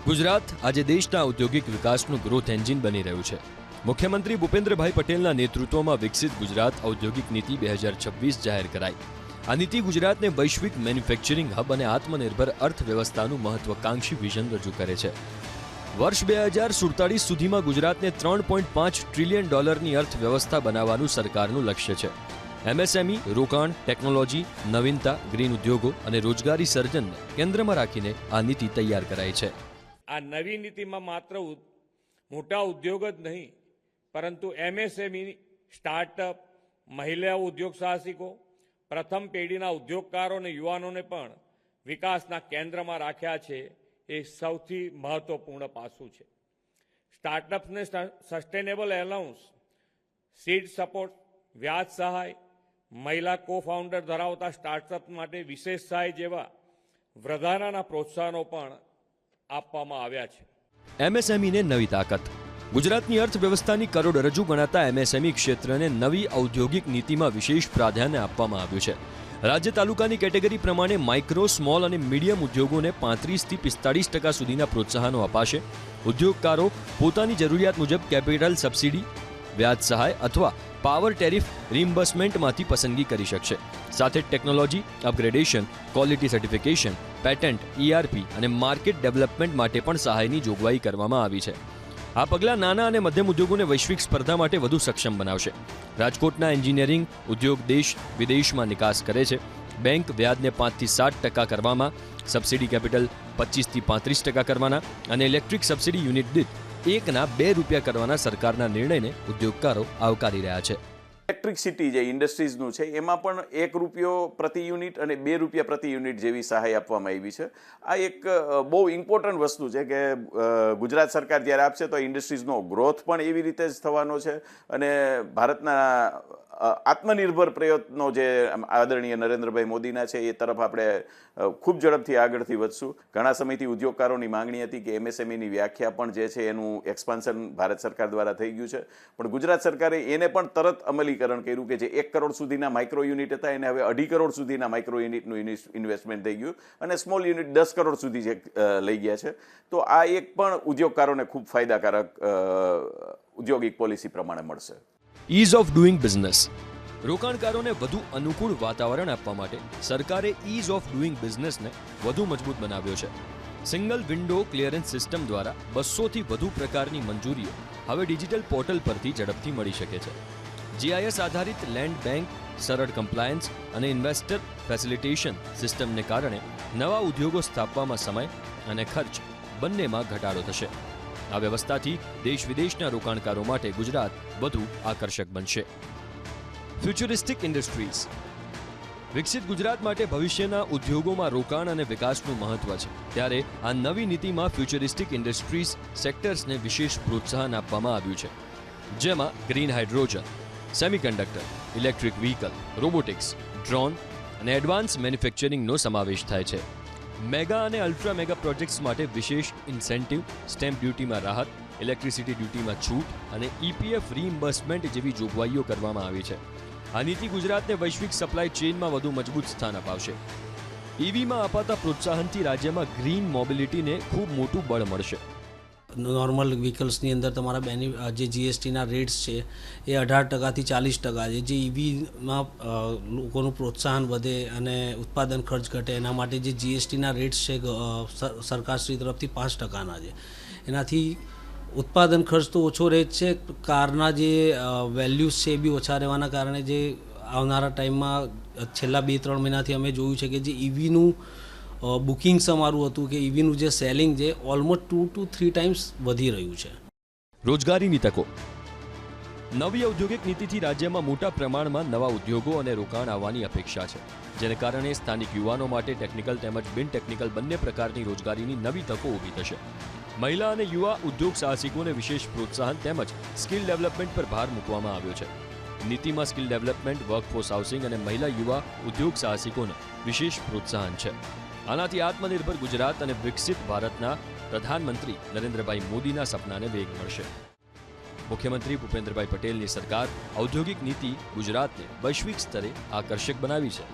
ગુજરાત આજે દેશના ઔદ્યોગિક વિકાસનું ગ્રોથ એન્જિન બની રહ્યું છે। મુખ્યમંત્રી ભૂપેન્દ્રભાઈ પટેલના નેતૃત્વમાં વિકસિત ગુજરાત ઔદ્યોગિક નીતિ 2026 જાહેર કરાઈ। આ નીતિ ગુજરાતને વૈશ્વિક મેન્યુફેક્ચરિંગ હબ અને આત્મનિર્ભર અર્થવ્યવસ્થાનું મહત્વાકાંક્ષી વિઝન રજૂ કરે છે। વર્ષ 2047 સુધીમાં ગુજરાતને $3.5 ટ્રિલિયન અર્થવ્યવસ્થા બનાવવાનું સરકારનું લક્ષ્ય છે। એમએસએમઈ, રોકાણ, ટેકનોલોજી, નવીનતા, ગ્રીન ઉદ્યોગો અને રોજગારી સર્જનને કેન્દ્રમાં રાખીને આ નીતિ તૈયાર કરાઈ છે। આ નવી નીતિમાં માત્ર મોટા ઉદ્યોગ જ નહીં, પરંતુ એમએસએમઈ, સ્ટાર્ટઅપ, મહિલા ઉદ્યોગ સાહસિકો, પ્રથમ પેઢીના ઉદ્યોગકારો અને યુવાનોને પણ વિકાસના કેન્દ્રમાં રાખ્યા છે। એ સૌથી મહત્વપૂર્ણ પાસું છે। સ્ટાર્ટઅપ્સને સસ્ટેનેબલ એલાઉન્સ, સીડ સપોર્ટ, વ્યાજ સહાય, મહિલા કો ફાઉન્ડર ધરાવતા સ્ટાર્ટઅપ માટે વિશેષ સહાય જેવા વધારાના પ્રોત્સાહનો પણ આપવામાં આવ્યા છે। એમએસએમઈને નવી તાકાત। ગુજરાતની અર્થવ્યવસ્થાની કરોડરજ્જુ ગણાતા એમએસએમઈ ક્ષેત્રને નવી ઔદ્યોગિક નીતિમાં વિશેષ પ્રાધાન્ય આપવામાં આવ્યું છે। રાજ્ય તાલુકાની કેટેગરી પ્રમાણે માઇક્રો, સ્મોલ અને મીડિયમ ઉદ્યોગોને 35 થી 45% સુધીના પ્રોત્સાહનો અપાશે। ઉદ્યોગકારો પોતાની જરૂરિયાત મુજબ કેપિટલ સબસિડી, વ્યાજ સહાય અથવા પાવર ટેરિફ રિમ્બર્સમેન્ટમાંથી પસંદગી કરી શકશે। સાથે જ technology upgradation, quality certification, patent, ERP અને માર્કેટ ડેવલપમેન્ટ માટે પણ સહાયની જોગવાઈ કરવામાં આવી છે। આ પગલાં નાના અને મધ્યમ ઉદ્યોગોને વૈશ્વિક સ્પર્ધા માટે વધુ સક્ષમ બનાવશે। રાજકોટના એન્જિનિયરિંગ ઉદ્યોગ દેશ વિદેશમાં નિકાસ કરે છે। બેંક વ્યાજને 5 થી 7% કરવામાં, સબસિડી કેપિટલ 25 થી 35% કરવાના અને ઇલેક્ટ્રિક સબસિડી યુનિટ દીઠ 1 ના 2 રૂપિયા કરવાના સરકારના નિર્ણયને ઉદ્યોગકારો આવકારી રહ્યા છે। ઇલેક્ટ્રિસિટી જે ઇન્ડસ્ટ્રીઝનું છે એમાં પણ ₹1 પ્રતિ યુનિટ અને ₹2 પ્રતિ યુનિટ જેવી સહાય આપવામાં આવી છે। આ એક બહુ ઇમ્પોર્ટન્ટ વસ્તુ છે કે ગુજરાત સરકાર જ્યારે આપશે તો ઇન્ડસ્ટ્રીઝનો ગ્રોથ પણ એવી રીતે જ થવાનો છે અને ભારતના આત્મનિર્ભર પ્રયત્નો જે આદરણીય નરેન્દ્રભાઈ મોદીના છે એ તરફ આપણે ખૂબ ઝડપથી આગળથી વધશું। ઘણા સમયથી ઉદ્યોગકારોની માંગણી હતી કે એમએસએમઈની વ્યાખ્યા પણ જે છે એનું એક્સપાન્શન ભારત સરકાર દ્વારા થઈ ગયું છે, પણ ગુજરાત સરકારે એને પણ તરત અમલીકરણ કર્યું કે જે 1 કરોડ સુધીના માઇક્રો યુનિટ હતા એને હવે 2.5 કરોડ સુધીના માઇક્રો યુનિટનું ઇન્વેસ્ટમેન્ટ થઈ ગયું અને સ્મોલ યુનિટ 10 કરોડ સુધી લઈ ગયા છે। તો આ એક પણ ઉદ્યોગકારોને ખૂબ ફાયદાકારક ઉદ્યોગિક પોલિસી પ્રમાણે મળશે। Ease of doing business. રોકાણકારોને વધુ અનુકૂળ વાતાવરણ આપવા માટે સરકારે ઇઝ ઓફ ડુઇંગ બિઝનેસને વધુ મજબૂત બનાવ્યો છે। સિંગલ વિન્ડો ક્લિયરન્સ સિસ્ટમ દ્વારા 200થી વધુ પ્રકારની મંજૂરીઓ હવે ડિજિટલ પોર્ટલ પરથી ઝડપથી મળી શકે છે। GIS આધારિત લેન્ડ બેંક, સરળ કમ્પ્લાયન્સ અને ઇન્વેસ્ટર ફેસિલિટેશન સિસ્ટમને કારણે નવા ઉદ્યોગો સ્થાપવામાં સમય અને ખર્ચ બંનેમાં ઘટાડો થશે। આ વ્યવસ્થાથી દેશ વિદેશના રોકાણકારો માટે ગુજરાત વધુ આકર્ષક બનશે। Futuristic industries. વિકસિત ગુજરાત માટે ભવિષ્યના ઉદ્યોગોમાં રોકાણ અને વિકાસનું મહત્વ છે, ત્યારે આ નવી નીતિમાં ફ્યુચરિસ્ટિક ઇન્ડસ્ટ્રીઝ સેક્ટર્સને વિશેષ પ્રોત્સાહન આપવામાં આવ્યું છે, જેમાં green hydrogen, semiconductor, electric vehicle, robotics, drone અને એડવાન્સ મેન્યુફેક્ચરિંગનો સમાવેશ થાય છે। મેગા અને અલ્ટ્રા મેગા પ્રોજેક્ટ્સ માટે વિશેષ ઇન્સેન્ટિવ, સ્ટેમ્પ ડ્યુટીમાં રાહત, ઇલેક્ટ્રિસિટી ડ્યુટીમાં છૂટ અને EPF રીઇમ્બર્સમેન્ટ જેવી જોગવાઈઓ કરવામાં આવી છે। આ નીતિ ગુજરાતને વૈશ્વિક સપ્લાય ચેઇનમાં વધુ મજબૂત સ્થાન અપાવશે। EVમાં અપાતા પ્રોત્સાહનથી રાજ્યમાં ગ્રીન મોબિલિટીને ખૂબ મોટું બળ મળશે। નોર્મલ વ્હીકલ્સની અંદર તમારા જે જીએસટીના રેટ્સ છે એ 18%થી 40% છે, જે EVમાં લોકોનું પ્રોત્સાહન વધે અને ઉત્પાદન ખર્ચ ઘટે એના માટે જે જીએસટીના રેટ્સ છે સરકારશ્રી તરફથી 5%ના છે। એનાથી ઉત્પાદન ખર્ચ તો ઓછો રહે જ છે, કારના જે વેલ્યુઝ છે એ બી ઓછા રહેવાના કારણે જે આવનારા ટાઈમમાં છેલ્લા 2-3 મહિનાથી અમે જોયું છે કે જે EVનું બુકિંગ્સ અમારું હતું કે EVનું જે સેલિંગ છે ઓલમોસ્ટ 2 to 3 ટાઈમ્સ વધી રહ્યું છે। રોજગારીની તકો। નવી ઔદ્યોગિક નીતિથી રાજ્યમાં મોટા પ્રમાણમાં નવા ઉદ્યોગો અને રોકાણ આવવાની અપેક્ષા છે, જેને કારણે સ્થાનિક યુવાનો માટે ટેકનિકલ તેમજ બિન ટેકનિકલ બંને પ્રકારની રોજગારીની નવી તકો ઊભી થશે। મહિલા અને યુવા ઉદ્યોગ સાહસિકોને વિશેષ પ્રોત્સાહન તેમજ સ્કિલ ડેવલપમેન્ટ પર ભાર મૂકવામાં આવ્યો છે। નીતિમાં સ્કિલ ડેવલપમેન્ટ, વર્કફોર્સ હાઉસિંગ અને મહિલા યુવા ઉદ્યોગ સાહસિકોને વિશેષ પ્રોત્સાહન છે। આનાથી આત્મનિર્ભર ગુજરાત અને વિકસિત ભારતના પ્રધાનમંત્રી નરેન્દ્રભાઈ મોદીના સપનાને વેગ મળશે। મુખ્યમંત્રી ભૂપેન્દ્રભાઈ પટેલની સરકાર ઔદ્યોગિક નીતિ ગુજરાતને વૈશ્વિક સ્તરે આકર્ષક બનાવી છે।